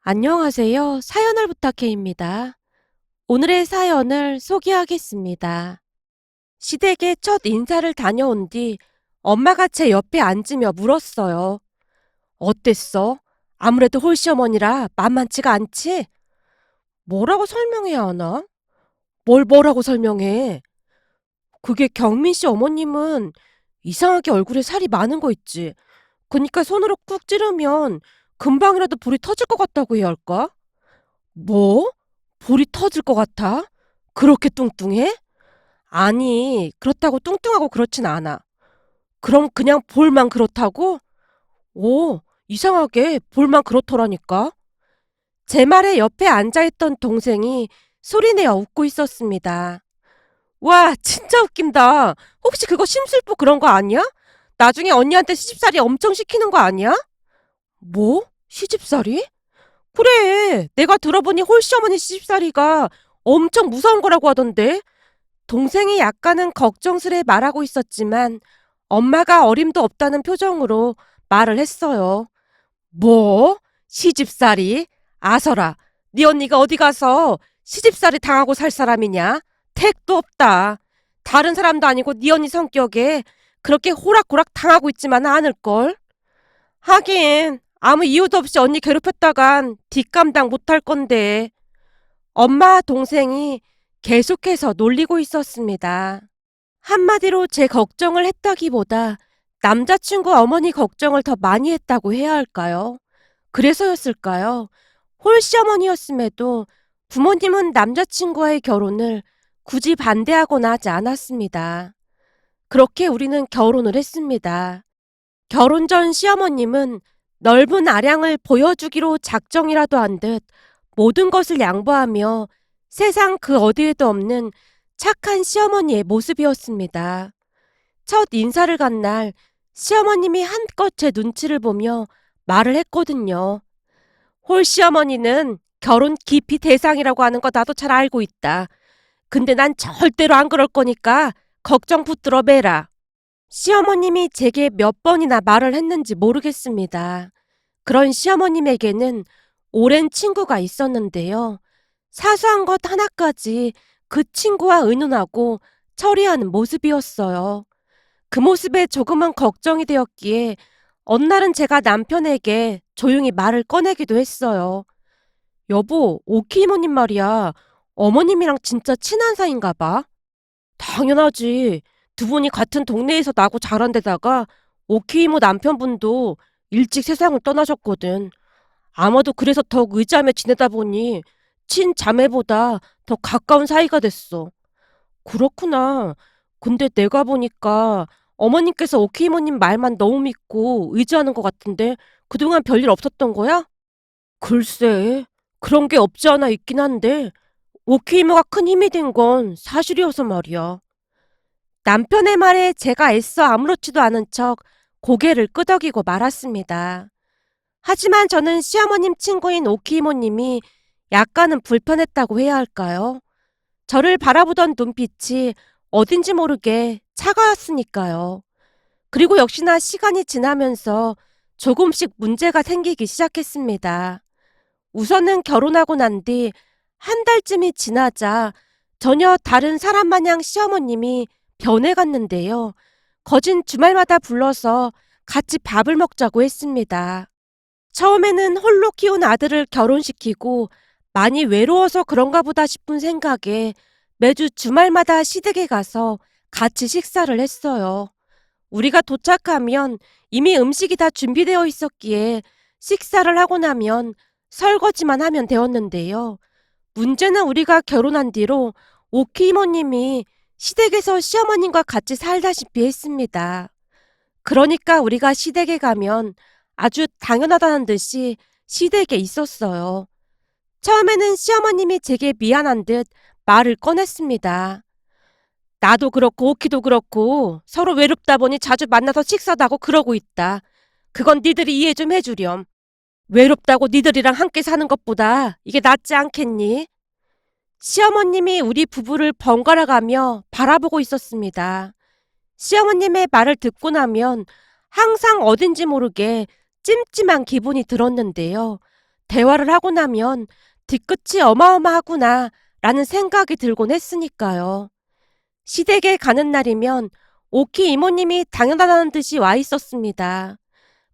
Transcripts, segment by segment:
안녕하세요. 사연을 부탁해입니다. 오늘의 사연을 소개하겠습니다. 시댁에 첫 인사를 다녀온 뒤 엄마가 제 옆에 앉으며 물었어요. 어땠어? 아무래도 홀시어머니라 만만치가 않지? 뭐라고 설명해야 하나? 뭐라고 설명해? 그게 경민 씨 어머님은 이상하게 얼굴에 살이 많은 거 있지. 그니까 손으로 꾹 찌르면 금방이라도 볼이 터질 것 같다고 해야 할까? 뭐? 볼이 터질 것 같아? 그렇게 뚱뚱해? 아니, 그렇다고 뚱뚱하고 그렇진 않아. 그럼 그냥 볼만 그렇다고? 오, 이상하게 볼만 그렇더라니까. 제 말에 옆에 앉아있던 동생이 소리내어 웃고 있었습니다. 와, 진짜 웃긴다. 혹시 그거 심술보 그런 거 아니야? 나중에 언니한테 시집살이 엄청 시키는 거 아니야? 뭐? 시집살이? 그래, 내가 들어보니 홀시어머니 시집살이가 엄청 무서운 거라고 하던데. 동생이 약간은 걱정스레 말하고 있었지만 엄마가 어림도 없다는 표정으로 말을 했어요. 뭐? 시집살이? 아서라, 네 언니가 어디 가서 시집살이 당하고 살 사람이냐? 택도 없다. 다른 사람도 아니고 네 언니 성격에 그렇게 호락호락 당하고 있지만은 않을걸? 하긴 아무 이유도 없이 언니 괴롭혔다간 뒷감당 못할 건데. 엄마와 동생이 계속해서 놀리고 있었습니다. 한마디로 제 걱정을 했다기보다 남자친구 어머니 걱정을 더 많이 했다고 해야 할까요? 그래서였을까요? 홀시어머니였음에도 부모님은 남자친구와의 결혼을 굳이 반대하거나 하지 않았습니다. 그렇게 우리는 결혼을 했습니다. 결혼 전 시어머님은 넓은 아량을 보여주기로 작정이라도 한 듯 모든 것을 양보하며 세상 그 어디에도 없는 착한 시어머니의 모습이었습니다. 첫 인사를 간 날 시어머님이 한껏 제 눈치를 보며 말을 했거든요. 홀 시어머니는 결혼 기피 대상이라고 하는 거 나도 잘 알고 있다. 근데 난 절대로 안 그럴 거니까 걱정 붙들어 매라. 시어머님이 제게 몇 번이나 말을 했는지 모르겠습니다. 그런 시어머님에게는 오랜 친구가 있었는데요. 사소한 것 하나까지 그 친구와 의논하고 처리하는 모습이었어요. 그 모습에 조금은 걱정이 되었기에 어느 날은 제가 남편에게 조용히 말을 꺼내기도 했어요. 여보, 오키 이모님 말이야. 어머님이랑 진짜 친한 사이인가 봐. 당연하지. 두 분이 같은 동네에서 나고 자란 데다가 오키 이모 남편분도 일찍 세상을 떠나셨거든. 아마도 그래서 더욱 의지하며 지내다 보니 친자매보다 더 가까운 사이가 됐어. 그렇구나. 근데 내가 보니까 어머님께서 오키 이모님 말만 너무 믿고 의지하는 것 같은데 그동안 별일 없었던 거야? 글쎄, 그런 게 없지 않아 있긴 한데 오키 이모가 큰 힘이 된 건 사실이어서 말이야. 남편의 말에 제가 애써 아무렇지도 않은 척 고개를 끄덕이고 말았습니다. 하지만 저는 시어머님 친구인 오키 이모님이 약간은 불편했다고 해야 할까요? 저를 바라보던 눈빛이 어딘지 모르게 차가웠으니까요. 그리고 역시나 시간이 지나면서 조금씩 문제가 생기기 시작했습니다. 우선은 결혼하고 난 뒤 한 달쯤이 지나자 전혀 다른 사람 마냥 시어머님이 변해갔는데요. 거진 주말마다 불러서 같이 밥을 먹자고 했습니다. 처음에는 홀로 키운 아들을 결혼시키고 많이 외로워서 그런가 보다 싶은 생각에 매주 주말마다 시댁에 가서 같이 식사를 했어요. 우리가 도착하면 이미 음식이 다 준비되어 있었기에 식사를 하고 나면 설거지만 하면 되었는데요. 문제는 우리가 결혼한 뒤로 오키 이모님이 시댁에서 시어머님과 같이 살다시피 했습니다. 그러니까 우리가 시댁에 가면 아주 당연하다는 듯이 시댁에 있었어요. 처음에는 시어머님이 제게 미안한 듯 말을 꺼냈습니다. 나도 그렇고 오키도 그렇고 서로 외롭다 보니 자주 만나서 식사도 하고 그러고 있다. 그건 니들이 이해 좀 해주렴. 외롭다고 니들이랑 함께 사는 것보다 이게 낫지 않겠니? 시어머님이 우리 부부를 번갈아 가며 바라보고 있었습니다. 시어머님의 말을 듣고 나면 항상 어딘지 모르게 찜찜한 기분이 들었는데요. 대화를 하고 나면 뒤끝이 어마어마하구나 라는 생각이 들곤 했으니까요. 시댁에 가는 날이면 오키 이모님이 당연하다는 듯이 와 있었습니다.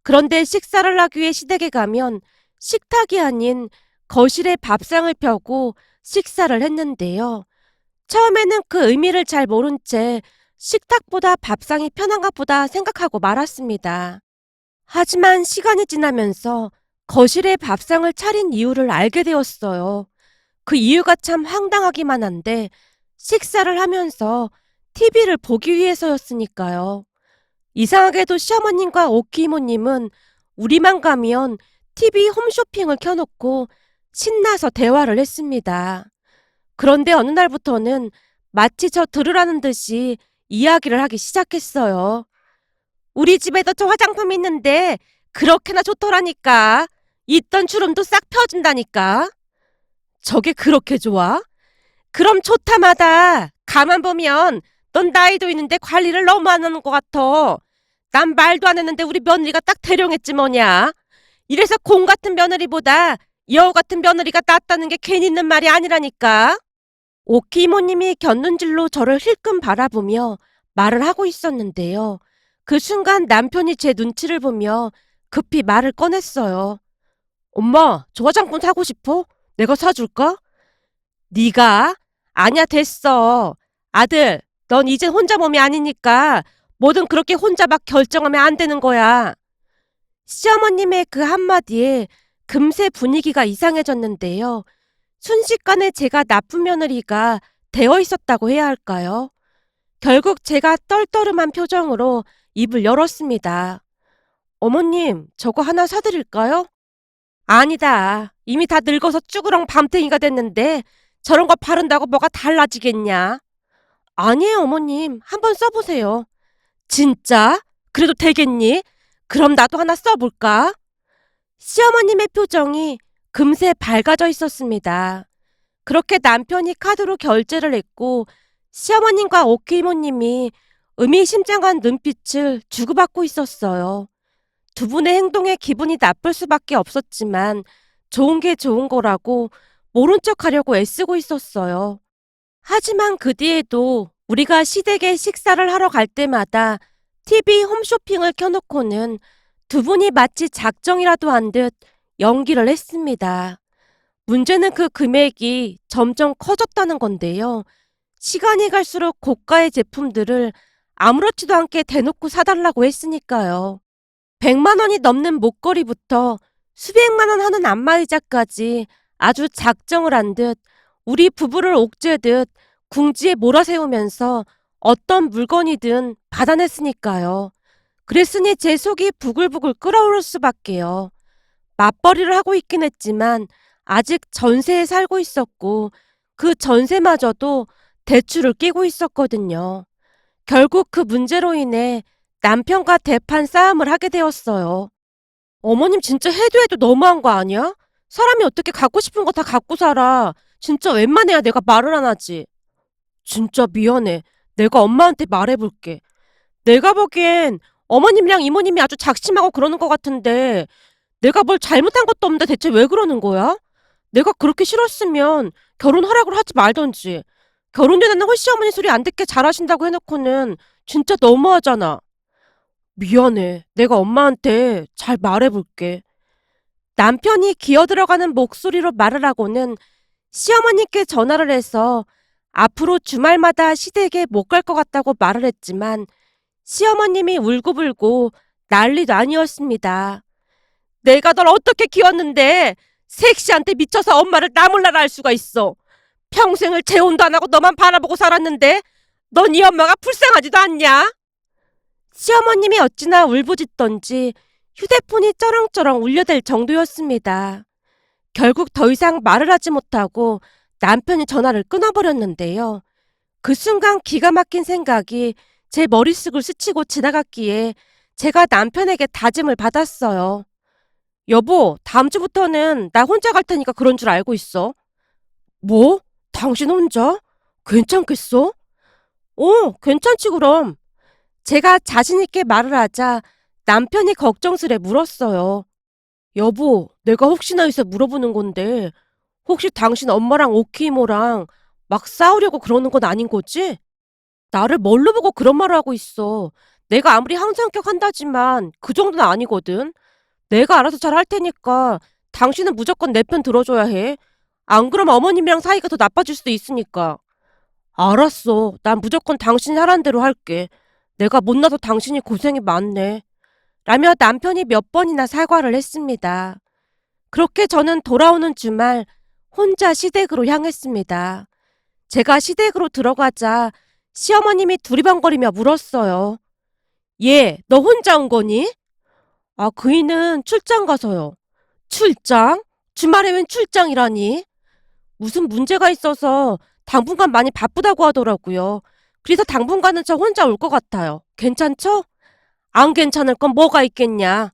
그런데 식사를 하기 위해 시댁에 가면 식탁이 아닌 거실에 밥상을 펴고 식사를 했는데요. 처음에는 그 의미를 잘 모른 채 식탁보다 밥상이 편한가 보다 생각하고 말았습니다. 하지만 시간이 지나면서 거실에 밥상을 차린 이유를 알게 되었어요. 그 이유가 참 황당하기만 한데 식사를 하면서 TV를 보기 위해서였으니까요. 이상하게도 시어머님과 오키 이모님은 우리만 가면 TV 홈쇼핑을 켜놓고 신나서 대화를 했습니다. 그런데 어느 날부터는 마치 저 들으라는 듯이 이야기를 하기 시작했어요. 우리 집에도 저 화장품 있는데 그렇게나 좋더라니까. 있던 주름도 싹 펴준다니까. 저게 그렇게 좋아? 그럼 좋다마다 가만 보면 넌 나이도 있는데 관리를 너무 안 하는 것 같아. 난 말도 안 했는데 우리 며느리가 딱 대령했지 뭐냐. 이래서 공 같은 며느리보다 여우 같은 며느리가 낫다는 게 괜히 있는 말이 아니라니까. 오키 이모님이 곁눈질로 저를 힐끔 바라보며 말을 하고 있었는데요. 그 순간 남편이 제 눈치를 보며 급히 말을 꺼냈어요. 엄마, 저 화장품 사고 싶어? 내가 사줄까? 네가? 아니야, 됐어. 아들, 넌 이젠 혼자 몸이 아니니까 뭐든 그렇게 혼자 막 결정하면 안 되는 거야. 시어머님의 그 한마디에 금세 분위기가 이상해졌는데요. 순식간에 제가 나쁜 며느리가 되어 있었다고 해야 할까요? 결국 제가 떨떠름한 표정으로 입을 열었습니다. 어머님, 저거 하나 사드릴까요? 아니다. 이미 다 늙어서 쭈그렁 밤탱이가 됐는데 저런 거 바른다고 뭐가 달라지겠냐? 아니에요, 어머님. 한번 써보세요. 진짜? 그래도 되겠니? 그럼 나도 하나 써볼까? 시어머님의 표정이 금세 밝아져 있었습니다. 그렇게 남편이 카드로 결제를 했고 시어머님과 오키 이모님이 의미심장한 눈빛을 주고받고 있었어요. 두 분의 행동에 기분이 나쁠 수밖에 없었지만 좋은 게 좋은 거라고 모른 척 하려고 애쓰고 있었어요. 하지만 그 뒤에도 우리가 시댁에 식사를 하러 갈 때마다 TV 홈쇼핑을 켜놓고는 두 분이 마치 작정이라도 한 듯 연기를 했습니다. 문제는 그 금액이 점점 커졌다는 건데요. 시간이 갈수록 고가의 제품들을 아무렇지도 않게 대놓고 사달라고 했으니까요. 100만 원이 넘는 목걸이부터 수백만 원 하는 안마의자까지 아주 작정을 한 듯 우리 부부를 옥죄듯 궁지에 몰아세우면서 어떤 물건이든 받아냈으니까요. 그랬으니 제 속이 부글부글 끓어오를 수밖에요. 맞벌이를 하고 있긴 했지만 아직 전세에 살고 있었고 그 전세마저도 대출을 끼고 있었거든요. 결국 그 문제로 인해 남편과 대판 싸움을 하게 되었어요. 어머님 진짜 해도 해도 너무한 거 아니야? 사람이 어떻게 갖고 싶은 거 다 갖고 살아. 진짜 웬만해야 내가 말을 안 하지. 진짜 미안해. 내가 엄마한테 말해볼게. 내가 보기엔 어머님이랑 이모님이 아주 작심하고 그러는 것 같은데 내가 뭘 잘못한 것도 없는데 대체 왜 그러는 거야? 내가 그렇게 싫었으면 결혼 허락을 하지 말던지. 결혼 전에는 홀시어머니 소리 안 듣게 잘하신다고 해놓고는 진짜 너무하잖아. 미안해. 내가 엄마한테 잘 말해볼게. 남편이 기어들어가는 목소리로 말을 하고는 시어머니께 전화를 해서 앞으로 주말마다 시댁에 못 갈 것 같다고 말을 했지만 시어머님이 울고불고 난리도 아니었습니다. 내가 널 어떻게 키웠는데 섹시한테 미쳐서 엄마를 나몰라라 할 수가 있어. 평생을 재혼도 안 하고 너만 바라보고 살았는데 넌 이 엄마가 불쌍하지도 않냐? 시어머님이 어찌나 울부짖던지 휴대폰이 쩌렁쩌렁 울려댈 정도였습니다. 결국 더 이상 말을 하지 못하고 남편이 전화를 끊어버렸는데요. 그 순간 기가 막힌 생각이 제 머릿속을 스치고 지나갔기에 제가 남편에게 다짐을 받았어요. 여보, 다음 주부터는 나 혼자 갈 테니까 그런 줄 알고 있어. 뭐? 당신 혼자? 괜찮겠어? 괜찮지 그럼. 제가 자신있게 말을 하자 남편이 걱정스레 물었어요. 여보, 내가 혹시나 해서 물어보는 건데, 혹시 당신 엄마랑 오키 이모랑 막 싸우려고 그러는 건 아닌 거지? 나를 뭘로 보고 그런 말을 하고 있어. 내가 아무리 항상격 한다지만 그 정도는 아니거든. 내가 알아서 잘 할 테니까 당신은 무조건 내 편 들어줘야 해. 안 그러면 어머님이랑 사이가 더 나빠질 수도 있으니까. 알았어. 난 무조건 당신이 하라는 대로 할게. 내가 못나서 당신이 고생이 많네. 라며 남편이 몇 번이나 사과를 했습니다. 그렇게 저는 돌아오는 주말 혼자 시댁으로 향했습니다. 제가 시댁으로 들어가자 시어머님이 두리번거리며 물었어요. 얘, 너 혼자 온 거니? 아, 그이는 출장 가서요. 출장? 주말에 웬 출장이라니? 무슨 문제가 있어서 당분간 많이 바쁘다고 하더라고요. 그래서 당분간은 저 혼자 올 것 같아요. 괜찮죠? 안 괜찮을 건 뭐가 있겠냐?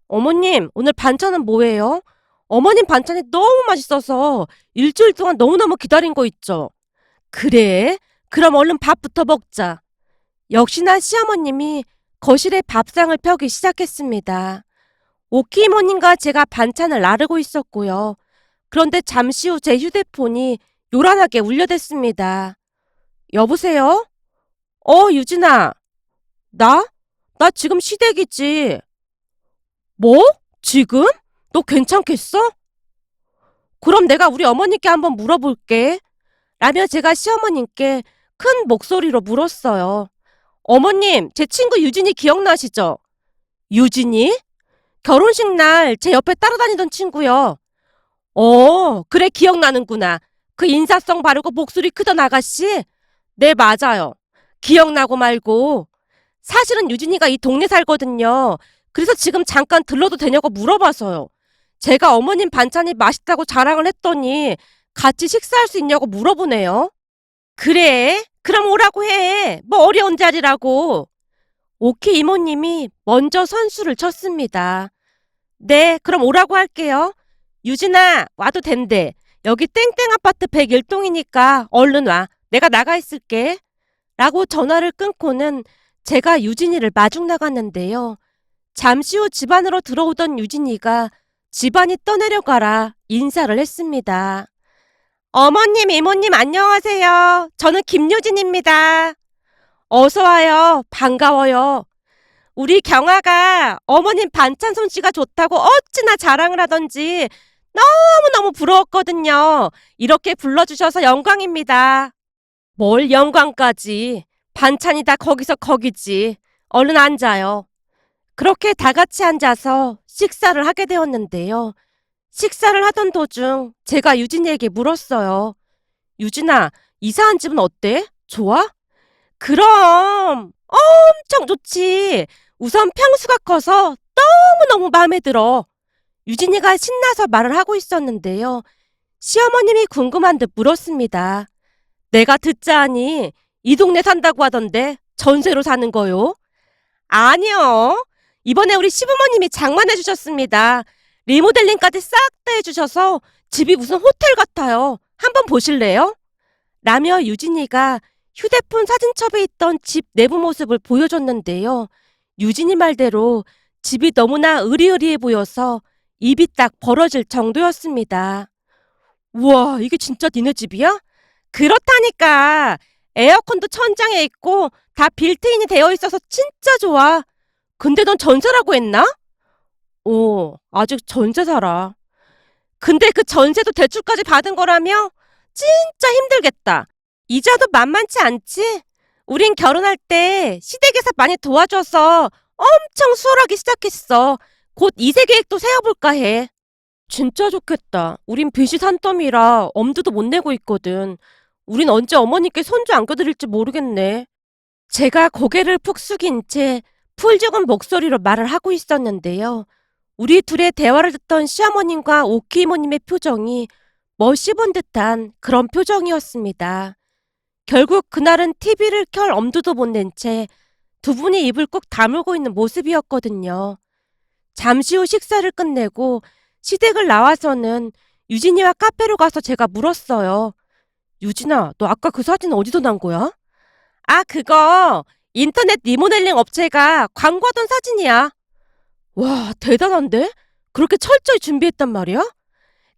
어머님, 오늘 반찬은 뭐예요? 어머님 반찬이 너무 맛있어서 일주일 동안 너무너무 기다린 거 있죠? 그래? 그럼 얼른 밥부터 먹자. 역시나 시어머님이 거실에 밥상을 펴기 시작했습니다. 오키 이모님과 제가 반찬을 나르고 있었고요. 그런데 잠시 후 제 휴대폰이 요란하게 울려댔습니다. 여보세요? 유진아. 나? 나 지금 시댁이지. 뭐? 지금? 너 괜찮겠어? 그럼 내가 우리 어머니께 한번 물어볼게. 라며 제가 시어머님께 큰 목소리로 물었어요. 어머님, 제 친구 유진이 기억나시죠? 유진이? 결혼식 날 제 옆에 따라다니던 친구요. 그래 기억나는구나. 그 인사성 바르고 목소리 크던 아가씨? 네, 맞아요. 기억나고 말고. 사실은 유진이가 이 동네 살거든요. 그래서 지금 잠깐 들러도 되냐고 물어봐서요. 제가 어머님 반찬이 맛있다고 자랑을 했더니 같이 식사할 수 있냐고 물어보네요. 그래? 그럼 오라고 해. 뭐 어려운 자리라고. 오키 이모님이 먼저 선수를 쳤습니다. 네, 그럼 오라고 할게요. 유진아, 와도 된대. 여기 땡땡 아파트 101동이니까 얼른 와. 내가 나가 있을게. 라고 전화를 끊고는 제가 유진이를 마중 나갔는데요. 잠시 후 집 안으로 들어오던 유진이가 집안이 떠내려가라 인사를 했습니다. 어머님, 이모님 안녕하세요. 저는 김유진입니다. 어서 와요. 반가워요. 우리 경아가 어머님 반찬 솜씨가 좋다고 어찌나 자랑을 하던지 너무너무 부러웠거든요. 이렇게 불러주셔서 영광입니다. 뭘 영광까지. 반찬이 다 거기서 거기지. 얼른 앉아요. 그렇게 다 같이 앉아서 식사를 하게 되었는데요. 식사를 하던 도중 제가 유진이에게 물었어요. 유진아, 이사한 집은 어때? 좋아? 그럼 엄청 좋지. 우선 평수가 커서 너무너무 마음에 들어. 유진이가 신나서 말을 하고 있었는데요. 시어머님이 궁금한 듯 물었습니다. 내가 듣자하니 이 동네 산다고 하던데 전세로 사는 거요? 아니요. 이번에 우리 시부모님이 장만해 주셨습니다. 리모델링까지 싹 다 해주셔서 집이 무슨 호텔 같아요. 한번 보실래요? 라며 유진이가 휴대폰 사진첩에 있던 집 내부 모습을 보여줬는데요. 유진이 말대로 집이 너무나 으리으리해 보여서 입이 딱 벌어질 정도였습니다. 우와, 이게 진짜 니네 집이야? 그렇다니까. 에어컨도 천장에 있고 다 빌트인이 되어 있어서 진짜 좋아. 근데 넌 전세라고 했나? 아직 전세 살아. 근데 그 전세도 대출까지 받은 거라며? 진짜 힘들겠다. 이자도 만만치 않지? 우린 결혼할 때 시댁에서 많이 도와줘서 엄청 수월하게 시작했어. 곧 2세 계획도 세워볼까 해. 진짜 좋겠다. 우린 빚이 산더미라 엄두도 못 내고 있거든. 우린 언제 어머니께 손주 안겨드릴지 모르겠네. 제가 고개를 푹 숙인 채 풀 죽은 목소리로 말을 하고 있었는데요. 우리 둘의 대화를 듣던 시어머님과 오키 이모님의 표정이 멋씹은 듯한 그런 표정이었습니다. 결국 그날은 TV를 켤 엄두도 못 낸 채 두 분이 입을 꾹 다물고 있는 모습이었거든요. 잠시 후 식사를 끝내고 시댁을 나와서는 유진이와 카페로 가서 제가 물었어요. 유진아, 너 아까 그 사진 어디서 난 거야? 아, 그거 인터넷 리모델링 업체가 광고하던 사진이야. 와, 대단한데? 그렇게 철저히 준비했단 말이야?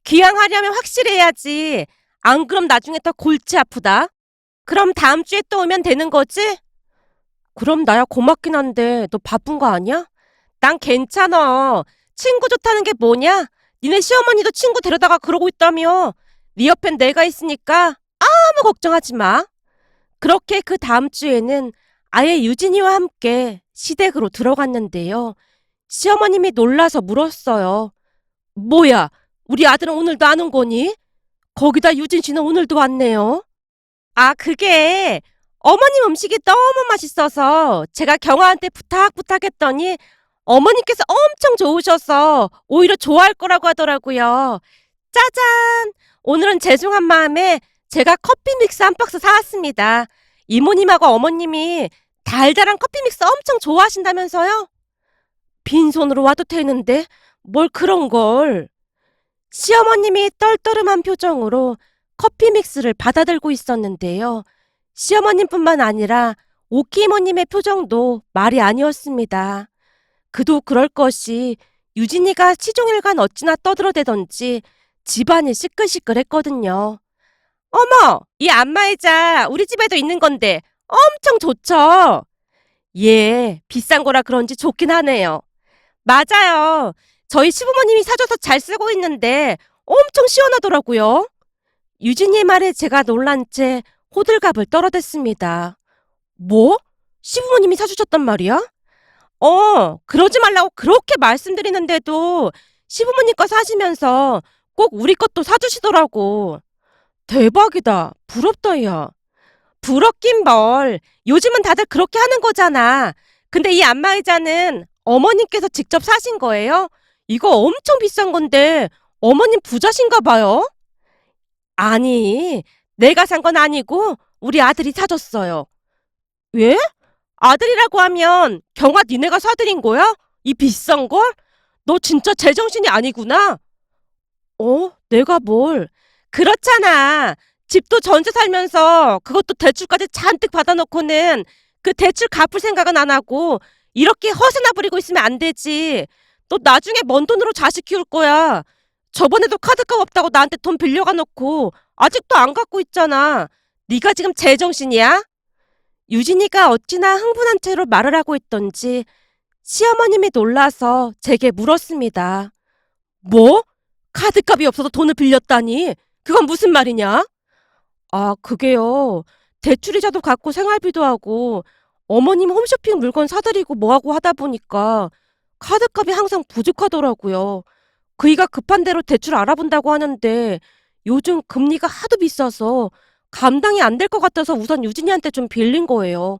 기왕하려면 확실해야지. 안 그럼 나중에 더 골치 아프다. 그럼 다음 주에 또 오면 되는 거지? 그럼 나야 고맙긴 한데 너 바쁜 거 아니야? 난 괜찮아. 친구 좋다는 게 뭐냐? 니네 시어머니도 친구 데려다가 그러고 있다며. 네 옆엔 내가 있으니까 아무 걱정하지 마. 그렇게 그 다음 주에는 아예 유진이와 함께 시댁으로 들어갔는데요. 시어머님이 놀라서 물었어요. 뭐야, 우리 아들은 오늘도 안 온 거니? 거기다 유진 씨는 오늘도 왔네요. 아, 그게 어머님 음식이 너무 맛있어서 제가 경아한테 부탁했더니 어머니께서 엄청 좋으셔서 오히려 좋아할 거라고 하더라고요. 짜잔! 오늘은 죄송한 마음에 제가 커피 믹스 한 박스 사왔습니다. 이모님하고 어머님이 달달한 커피 믹스 엄청 좋아하신다면서요? 빈손으로 와도 되는데 뭘 그런 걸. 시어머님이 떨떠름한 표정으로 커피 믹스를 받아들고 있었는데요. 시어머님뿐만 아니라 오키 이모님의 표정도 말이 아니었습니다. 그도 그럴 것이 유진이가 시종일관 어찌나 떠들어대던지 집안이 시끌시끌했거든요. 어머, 이 안마의자 우리 집에도 있는 건데 엄청 좋죠? 예, 비싼 거라 그런지 좋긴 하네요. 맞아요. 저희 시부모님이 사줘서 잘 쓰고 있는데 엄청 시원하더라고요. 유진이 말에 제가 놀란 채 호들갑을 떨어댔습니다. 뭐? 시부모님이 사주셨단 말이야? 그러지 말라고 그렇게 말씀드리는데도 시부모님 거 사시면서 꼭 우리 것도 사주시더라고. 대박이다. 부럽다, 야. 부럽긴 뭘. 요즘은 다들 그렇게 하는 거잖아. 근데 이 안마의자는 어머님께서 직접 사신 거예요? 이거 엄청 비싼 건데 어머님 부자신가 봐요? 아니, 내가 산 건 아니고 우리 아들이 사줬어요. 왜? 아들이라고 하면 경아 니네가 사드린 거야? 이 비싼 걸? 너 진짜 제정신이 아니구나. 내가 뭘. 그렇잖아. 집도 전세 살면서 그것도 대출까지 잔뜩 받아놓고는 그 대출 갚을 생각은 안 하고 이렇게 허세나 부리고 있으면 안 되지. 너 나중에 뭔 돈으로 자식 키울 거야. 저번에도 카드값 없다고 나한테 돈 빌려가 놓고 아직도 안 갚고 있잖아. 네가 지금 제정신이야? 유진이가 어찌나 흥분한 채로 말을 하고 있던지 시어머님이 놀라서 제게 물었습니다. 뭐? 카드값이 없어서 돈을 빌렸다니? 그건 무슨 말이냐? 아, 그게요. 대출이자도 갚고 생활비도 하고 어머님 홈쇼핑 물건 사드리고 뭐하고 하다 보니까 카드값이 항상 부족하더라고요. 그이가 급한 대로 대출 알아본다고 하는데 요즘 금리가 하도 비싸서 감당이 안 될 것 같아서 우선 유진이한테 좀 빌린 거예요.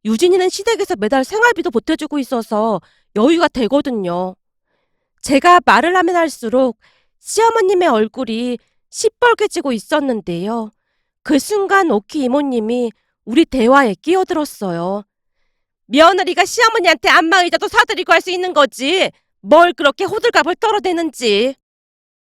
유진이는 시댁에서 매달 생활비도 보태주고 있어서 여유가 되거든요. 제가 말을 하면 할수록 시어머님의 얼굴이 시뻘개지고 있었는데요. 그 순간 오키 이모님이 우리 대화에 끼어들었어요. 며느리가 시어머니한테 안마의자도 사드리고 할 수 있는 거지. 뭘 그렇게 호들갑을 떨어대는지.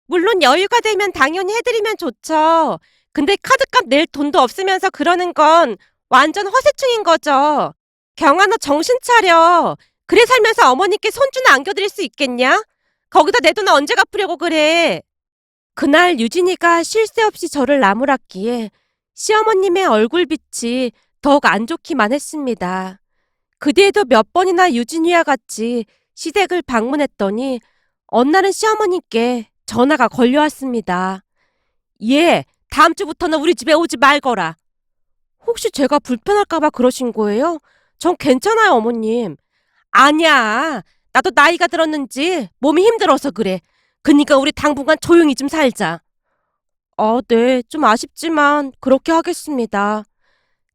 물론 여유가 되면 당연히 해드리면 좋죠. 근데 카드값 낼 돈도 없으면서 그러는 건 완전 허세충인 거죠. 경아 너 정신 차려. 그래 살면서 어머니께 손주나 안겨드릴 수 있겠냐? 거기다 내 돈 언제 갚으려고 그래. 그날 유진이가 쉴 새 없이 저를 나무랐기에 시어머님의 얼굴빛이 더욱 안 좋기만 했습니다. 그 뒤에도 몇 번이나 유진이와 같이 시댁을 방문했더니 어느 날은 시어머님께 전화가 걸려왔습니다. 예, 다음 주부터는 우리 집에 오지 말거라. 혹시 제가 불편할까봐 그러신 거예요? 전 괜찮아요, 어머님. 아니야. 나도 나이가 들었는지 몸이 힘들어서 그래. 그니까 우리 당분간 조용히 좀 살자. 네. 좀 아쉽지만 그렇게 하겠습니다.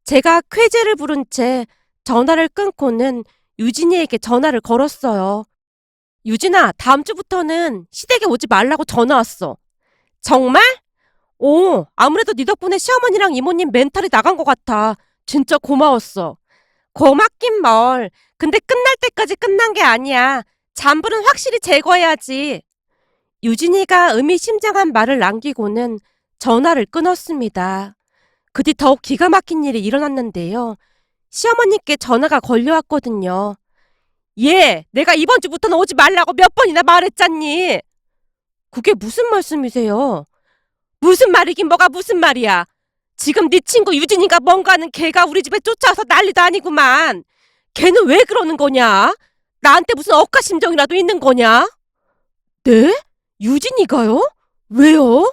제가 쾌재를 부른 채 전화를 끊고는 유진이에게 전화를 걸었어요. 유진아, 다음 주부터는 시댁에 오지 말라고 전화 왔어. 정말? 아무래도 네 덕분에 시어머니랑 이모님 멘탈이 나간 것 같아. 진짜 고마웠어. 고맙긴 뭘. 근데 끝날 때까지 끝난 게 아니야. 잔불은 확실히 제거해야지. 유진이가 의미심장한 말을 남기고는 전화를 끊었습니다. 그 뒤 더욱 기가 막힌 일이 일어났는데요. 시어머니께 전화가 걸려왔거든요. 얘, 내가 이번 주부터는 오지 말라고 몇 번이나 말했잖니. 그게 무슨 말씀이세요? 무슨 말이긴 뭐가 무슨 말이야. 지금 네 친구 유진이가 뭔가 하는 걔가 우리 집에 쫓아와서 난리도 아니구만. 걔는 왜 그러는 거냐? 나한테 무슨 억하심정이라도 있는 거냐? 네? 유진이가요? 왜요?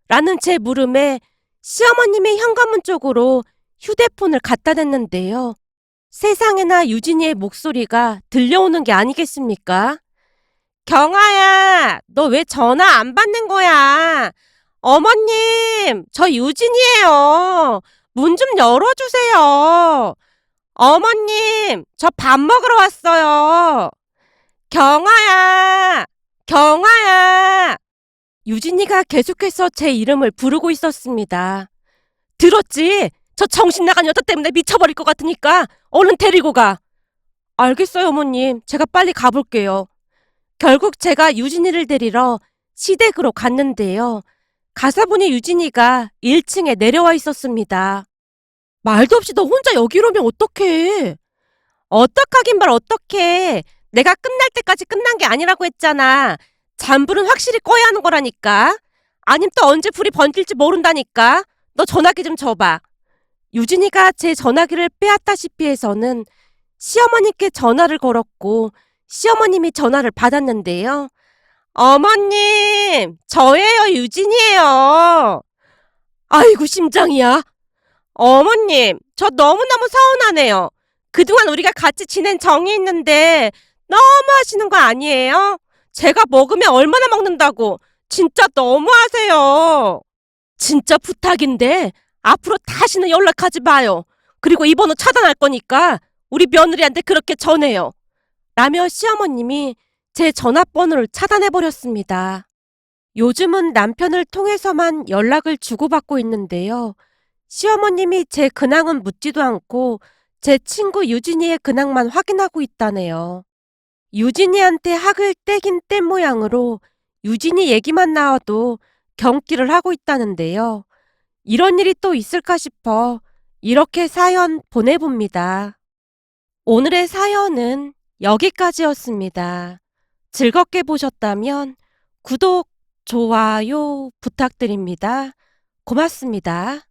라는 제 물음에 시어머님의 현관문 쪽으로 휴대폰을 갖다 댔는데요. 세상에나 유진이의 목소리가 들려오는 게 아니겠습니까? 경아야, 너 왜 전화 안 받는 거야? 어머님, 저 유진이에요. 문 좀 열어주세요. 어머님, 저 밥 먹으러 왔어요. 경아야, 경아야. 유진이가 계속해서 제 이름을 부르고 있었습니다. 들었지? 저 정신 나간 여자 때문에 미쳐버릴 것 같으니까 얼른 데리고 가. 알겠어요, 어머님. 제가 빨리 가볼게요. 결국 제가 유진이를 데리러 시댁으로 갔는데요. 가서 보니 유진이가 1층에 내려와 있었습니다. 말도 없이 너 혼자 여기로 오면 어떡해? 어떡하긴 말 어떡해. 내가 끝날 때까지 끝난 게 아니라고 했잖아. 잔불은 확실히 꺼야 하는 거라니까. 아님 또 언제 불이 번질지 모른다니까. 너 전화기 좀 줘봐. 유진이가 제 전화기를 빼앗다시피 해서는 시어머니께 전화를 걸었고 시어머님이 전화를 받았는데요. 어머님, 저예요, 유진이에요. 아이고, 심장이야. 어머님, 저 너무너무 서운하네요. 그동안 우리가 같이 지낸 정이 있는데 너무 하시는 거 아니에요? 제가 먹으면 얼마나 먹는다고. 진짜 너무하세요. 진짜 부탁인데 앞으로 다시는 연락하지 마요. 그리고 이 번호 차단할 거니까 우리 며느리한테 그렇게 전해요. 라며 시어머님이 제 전화번호를 차단해버렸습니다. 요즘은 남편을 통해서만 연락을 주고받고 있는데요. 시어머님이 제 근황은 묻지도 않고 제 친구 유진이의 근황만 확인하고 있다네요. 유진이한테 학을 떼긴 뗀 모양으로 유진이 얘기만 나와도 경기를 하고 있다는데요. 이런 일이 또 있을까 싶어 이렇게 사연 보내봅니다. 오늘의 사연은 여기까지였습니다. 즐겁게 보셨다면 구독, 좋아요 부탁드립니다. 고맙습니다.